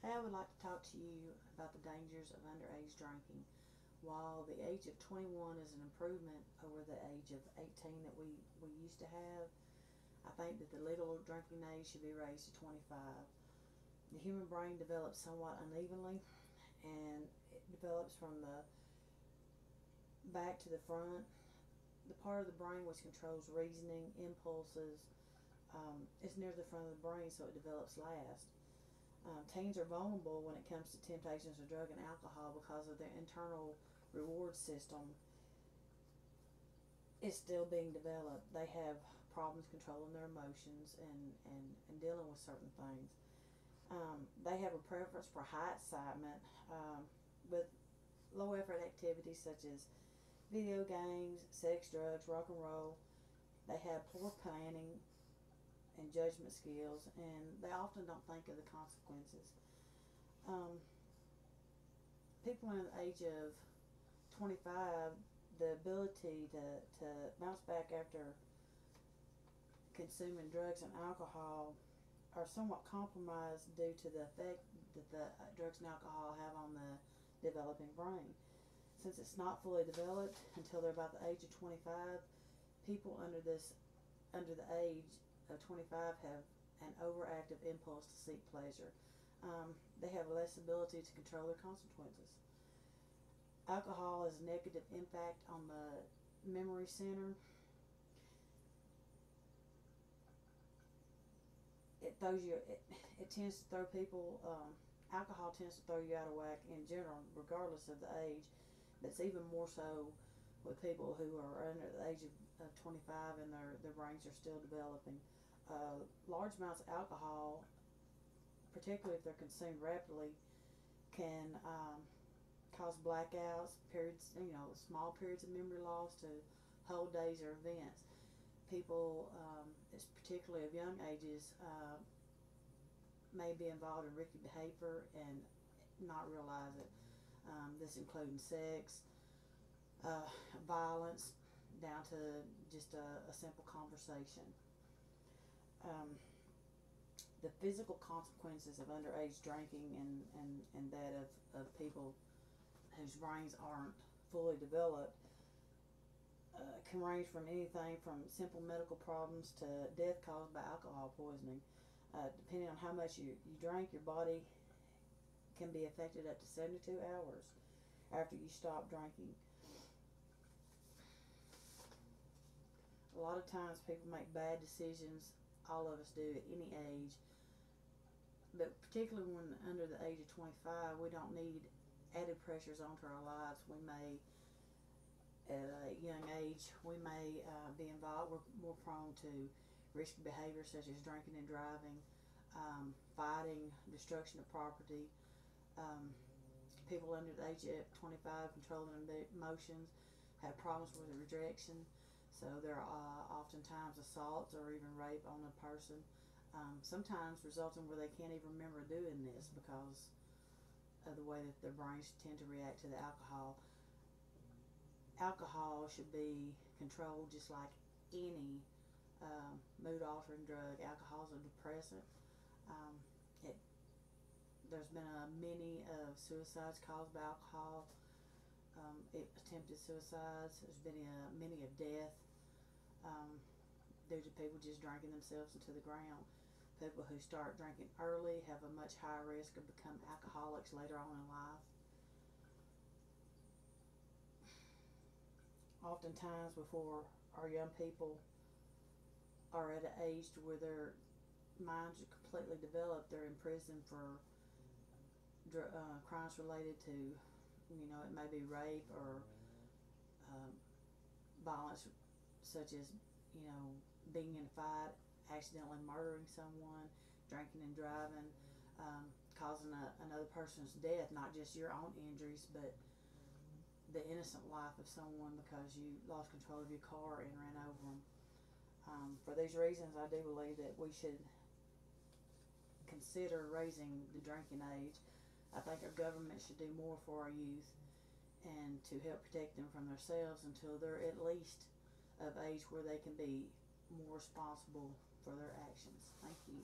Today I would like to talk to you about the dangers of underage drinking. While the age of 21 is an improvement over the age of 18 that we used to have, I think that the legal drinking age should be raised to 25. The human brain develops somewhat unevenly, and it develops from the back to the front. The part of the brain which controls reasoning, impulses, is near the front of the brain, so it develops last. Teens are vulnerable when it comes to temptations of drug and alcohol because of their internal reward system is still being developed. They have problems controlling their emotions and dealing with certain things. They have a preference for high excitement with low effort activities such as video games, sex, drugs, rock and roll. They have poor planning and judgment skills, and they often don't think of the consequences. People under the age of 25, the ability to bounce back after consuming drugs and alcohol are somewhat compromised due to the effect that the drugs and alcohol have on the developing brain. Since it's not fully developed until they're about the age of 25, people under the age of 25 have an overactive impulse to seek pleasure. They have less ability to control their consequences. Alcohol has a negative impact on the memory center. It tends to throw people, alcohol tends to throw you out of whack in general, regardless of the age. But it's even more so with people who are under the age of 25 and their brains are still developing. Large amounts of alcohol, particularly if they're consumed rapidly, can cause blackouts, periods, small periods of memory loss to whole days or events. People, particularly of young ages, may be involved in risky behavior and not realize it. This including sex, violence, down to just a simple conversation. The physical consequences of underage drinking and that of people whose brains aren't fully developed can range from anything from simple medical problems to death caused by alcohol poisoning. Depending on how much you drink, your body can be affected up to 72 hours after you stop drinking. A lot of times people make bad decisions. All of us do at any age, but particularly when under the age of 25, we don't need added pressures onto our lives. We may, at a young age, we may be involved. We're more prone to risky behavior such as drinking and driving, fighting, destruction of property. People under the age of 25 controlling their emotions have problems with rejection. So there are oftentimes assaults or even rape on a person, sometimes resulting where they can't even remember doing this because of the way that their brains tend to react to the alcohol. Alcohol should be controlled just like any mood-altering drug. Alcohol is a depressant. There's been many of suicides caused by alcohol. Attempted suicides. There's been many of death due to people just drinking themselves into the ground. People who start drinking early have a much higher risk of becoming alcoholics later on in life. Oftentimes, before our young people are at an age to where their minds are completely developed, they're in prison for crimes related to, it may be rape or violence such as, being in a fight, accidentally murdering someone, drinking and driving, causing another person's death, not just your own injuries, but the innocent life of someone because you lost control of your car and ran over them. For these reasons, I do believe that we should consider raising the drinking age. I think our government should do more for our youth and to help protect them from themselves until they're at least of age where they can be more responsible for their actions. Thank you.